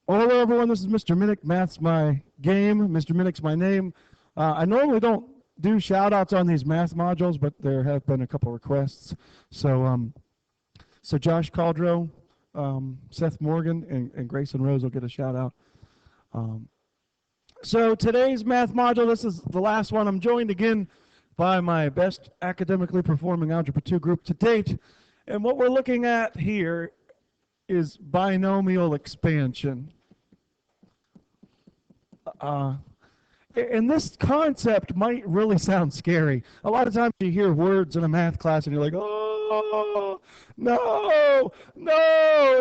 Hello, everyone. This is Mr. Minnick. Math's my game. Mr. Minnick's my name. I normally don't do shout-outs on these math modules, but there have been a couple requests. So Josh Caldro, Seth Morgan, and Grayson Rose will get a shout-out. So today's math module, this is the last one. I'm joined again by my best academically performing Algebra 2 group to date. And what we're looking at here is binomial expansion. And this concept might really sound scary. A lot of times you hear words in a math class and you're like, oh, no,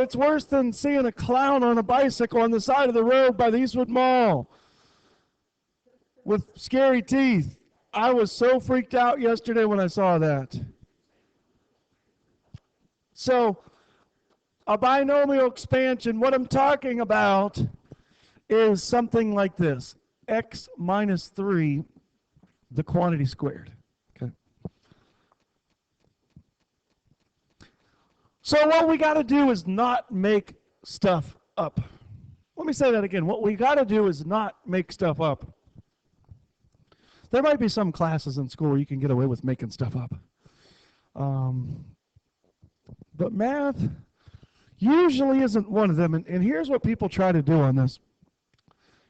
it's worse than seeing a clown on a bicycle on the side of the road by the Eastwood Mall with scary teeth. I was so freaked out yesterday when I saw that. So, a binomial expansion, what I'm talking about is something like this. X minus 3, the quantity squared. Okay. So what we got to do is not make stuff up. Let me say that again. What we got to do is not make stuff up. There might be some classes in school where you can get away with making stuff up. But math usually isn't one of them. And here's what people try to do on this.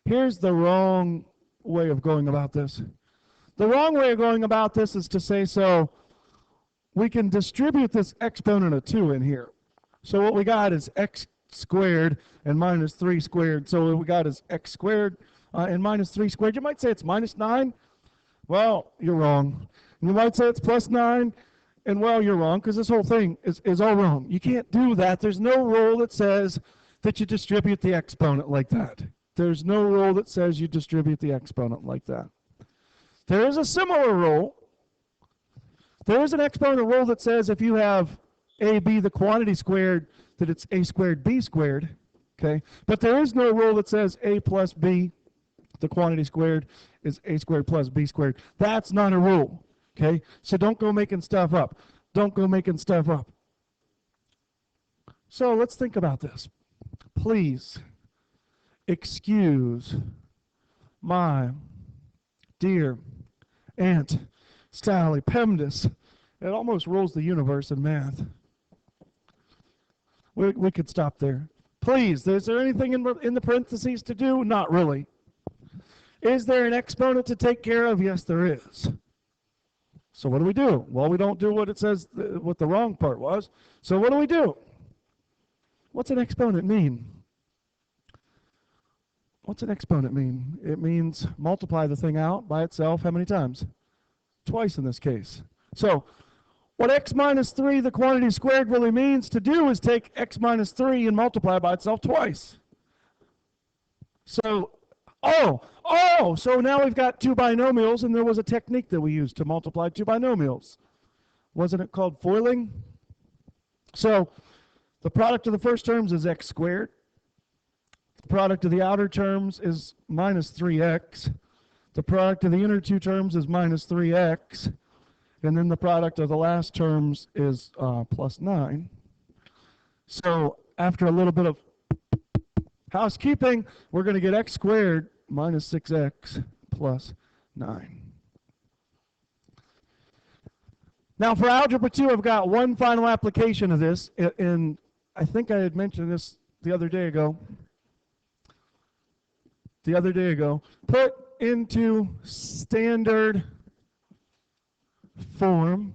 Here's the wrong way of going about this. The wrong way of going about this is to say, so we can distribute this exponent of 2 in here. So what we got is x squared and minus 3 squared. So what we got is x squared and minus 3 squared. You might say it's minus 9. Well, you're wrong. You might say it's plus 9. And well, you're wrong, because this whole thing is all wrong. You can't do that. There's no rule that says that you distribute the exponent like that. There's no rule that says you distribute the exponent like that. There is a similar rule. There is an exponent rule that says if you have AB, the quantity squared, that it's A squared B squared. Okay? But there is no rule that says A plus B, the quantity squared, is A squared plus B squared. That's not a rule. Okay? So don't go making stuff up. Don't go making stuff up. So let's think about this. Please excuse my dear Aunt Sally PEMDAS. It almost rules the universe in math. We could stop there. Please, is there anything in the parentheses to do? Not really. Is there an exponent to take care of? Yes, there is. So what do we do? Well, we don't do what it says, what the wrong part was. So what do we do? What's an exponent mean? What's an exponent mean? It means multiply the thing out by itself how many times? Twice in this case. So what x minus 3, the quantity squared, really means to do is take x minus 3 and multiply by itself twice. So, so now we've got two binomials, and there was a technique that we used to multiply two binomials. Wasn't it called foiling? So the product of the first terms is x squared. The product of the outer terms is minus 3x. The product of the inner two terms is minus 3x. And then the product of the last terms is plus 9. So after a little bit of housekeeping, we're going to get x squared minus 6x plus 9. Now for Algebra 2, I've got one final application of this, and I think I had mentioned this the other day ago. Put into standard form.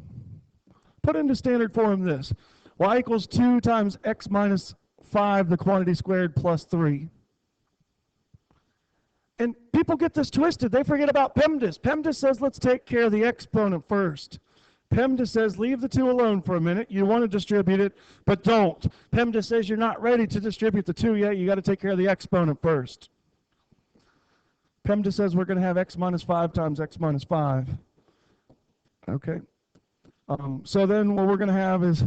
Put into standard form this. Y equals 2 times x minus 5, the quantity squared, plus 3. And people get this twisted. They forget about PEMDAS. PEMDAS says let's take care of the exponent first. PEMDAS says leave the 2 alone for a minute. You want to distribute it, but don't. PEMDAS says you're not ready to distribute the 2 yet. You got to take care of the exponent first. PEMDAS says we're going to have x minus 5 times x minus 5. Okay. So then what we're going to have is,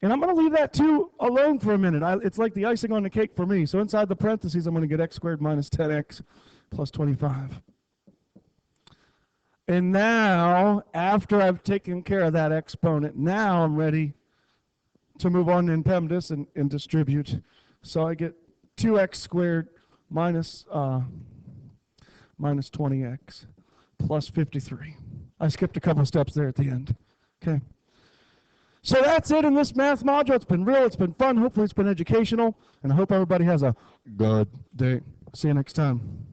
and I'm going to leave that 2 alone for a minute. It's like the icing on the cake for me. So inside the parentheses, I'm going to get x squared minus 10x plus 25. And now, after I've taken care of that exponent, now I'm ready to move on in PEMDAS and distribute. So I get 2x squared minus 20x plus 53. I skipped a couple of steps there at the end. Okay. So that's it in this math module. It's been real. It's been fun. Hopefully it's been educational. And I hope everybody has a good day. See you next time.